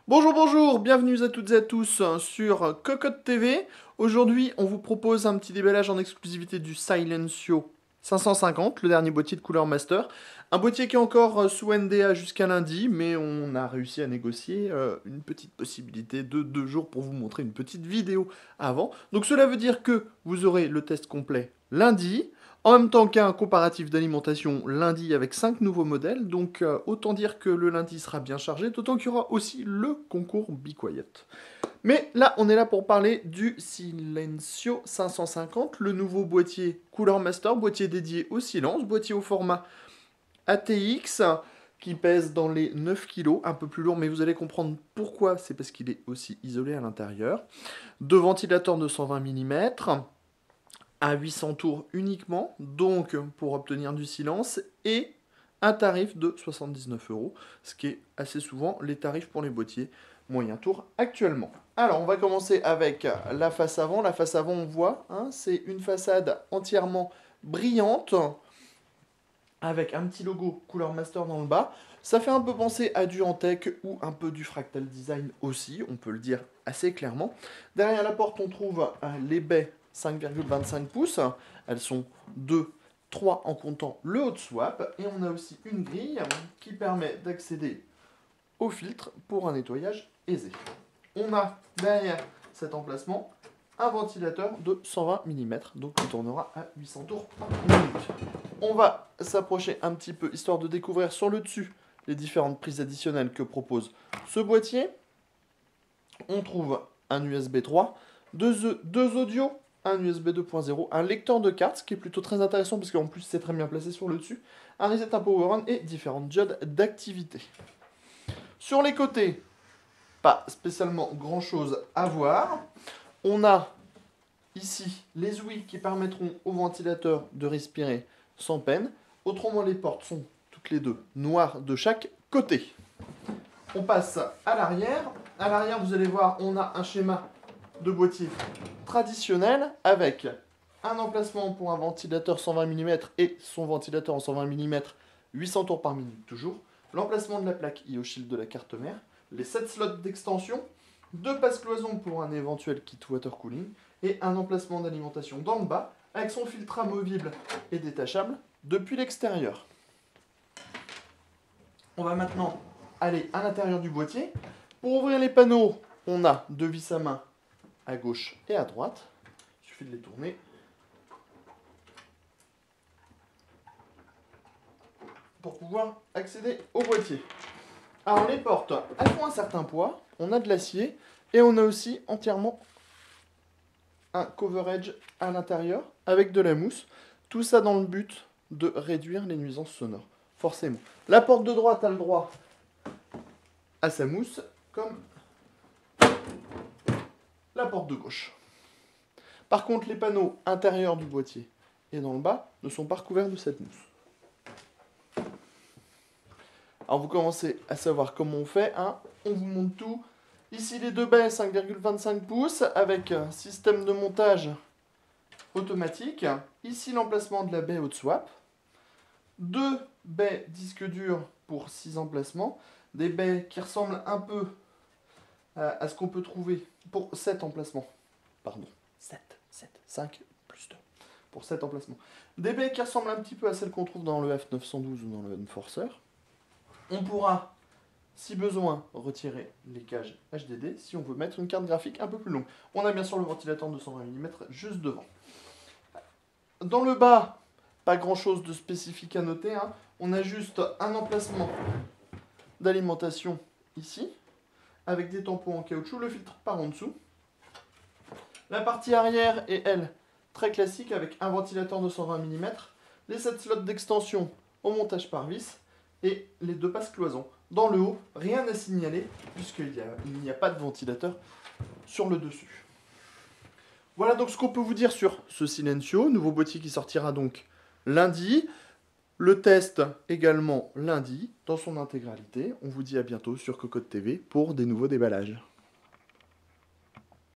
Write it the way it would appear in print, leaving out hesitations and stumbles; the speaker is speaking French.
Bonjour, bonjour, bienvenue à toutes et à tous sur Cocotte TV. Aujourd'hui, on vous propose un petit déballage en exclusivité du Silencio 550, le dernier boîtier de couleur master. Un boîtier qui est encore sous NDA jusqu'à lundi, mais on a réussi à négocier une petite possibilité de 2 jours pour vous montrer une petite vidéo avant. Donc cela veut dire que vous aurez le test complet lundi, en même temps qu'un comparatif d'alimentation lundi avec 5 nouveaux modèles, donc autant dire que le lundi sera bien chargé, d'autant qu'il y aura aussi le concours Be Quiet. Mais là, on est là pour parler du Silencio 550, le nouveau boîtier Couleur Master, boîtier dédié au silence, boîtier au format ATX, qui pèse dans les 9 kg, un peu plus lourd, mais vous allez comprendre pourquoi, c'est parce qu'il est aussi isolé à l'intérieur. Deux ventilateurs de 120 mm, à 800 tours uniquement, donc pour obtenir du silence, et un tarif de 79 €, ce qui est assez souvent les tarifs pour les boîtiers moyen tour actuellement. Alors on va commencer avec la face avant. La face avant, on voit, hein, c'est une façade entièrement brillante, avec un petit logo couleur master dans le bas. Ça fait un peu penser à du Antec ou un peu du Fractal Design aussi, on peut le dire assez clairement. Derrière la porte, on trouve les baies 5,25 pouces. Elles sont 2, 3 en comptant le hot swap. Et on a aussi une grille qui permet d'accéder au filtre pour un nettoyage aisé. On a derrière cet emplacement un ventilateur de 120 mm, donc qui tournera à 800 tours par minute. On va s'approcher un petit peu, histoire de découvrir sur le dessus les différentes prises additionnelles que propose ce boîtier. On trouve un USB 3, deux audios, un USB 2.0, un lecteur de cartes, ce qui est plutôt très intéressant parce qu'en plus c'est très bien placé sur le dessus, un reset, un power on et différentes diodes d'activité. Sur les côtés, pas spécialement grand chose à voir. On a ici les ouïes qui permettront au ventilateur de respirer sans peine. Autrement, les portes sont toutes les deux noires de chaque côté. On passe à l'arrière. À l'arrière, vous allez voir, on a un schéma de boîtier traditionnel avec un emplacement pour un ventilateur 120 mm et son ventilateur en 120 mm, 800 tours par minute toujours. L'emplacement de la plaque IO Shield de la carte mère, les 7 slots d'extension, 2 passe-cloisons pour un éventuel kit water cooling et un emplacement d'alimentation dans le bas avec son filtre amovible et détachable depuis l'extérieur. On va maintenant aller à l'intérieur du boîtier. Pour ouvrir les panneaux, on a 2 vis à main à gauche et à droite. Il suffit de les tourner. Pour pouvoir accéder au boîtier. Alors les portes, elles font un certain poids, on a de l'acier et on a aussi entièrement un coverage à l'intérieur avec de la mousse. Tout ça dans le but de réduire les nuisances sonores, forcément. La porte de droite a le droit à sa mousse, comme la porte de gauche. Par contre, les panneaux intérieurs du boîtier et dans le bas ne sont pas recouverts de cette mousse. Alors vous commencez à savoir comment on fait, hein. On vous montre tout. Ici les deux baies 5,25 pouces avec un système de montage automatique. Ici l'emplacement de la baie hot swap. 2 baies disque dur pour 6 emplacements. Des baies qui ressemblent un peu à ce qu'on peut trouver pour 7 emplacements. Pardon, 5 plus 2 pour 7 emplacements. Des baies qui ressemblent un petit peu à celles qu'on trouve dans le F912 ou dans le Enforcer. On pourra, si besoin, retirer les cages HDD si on veut mettre une carte graphique un peu plus longue. On a bien sûr le ventilateur de 220 mm juste devant. Dans le bas, pas grand chose de spécifique à noter, hein. On a juste un emplacement d'alimentation ici, avec des tampons en caoutchouc, le filtre par en dessous. La partie arrière est, elle, très classique avec un ventilateur de 120 mm, les 7 slots d'extension au montage par vis, et les 2 passe-cloisons. Dans le haut, rien à signaler, puisqu'il n'y a pas de ventilateur sur le dessus. Voilà donc ce qu'on peut vous dire sur ce Silencio, nouveau boîtier qui sortira donc lundi. Le test également lundi, dans son intégralité. On vous dit à bientôt sur Cocotte TV pour des nouveaux déballages.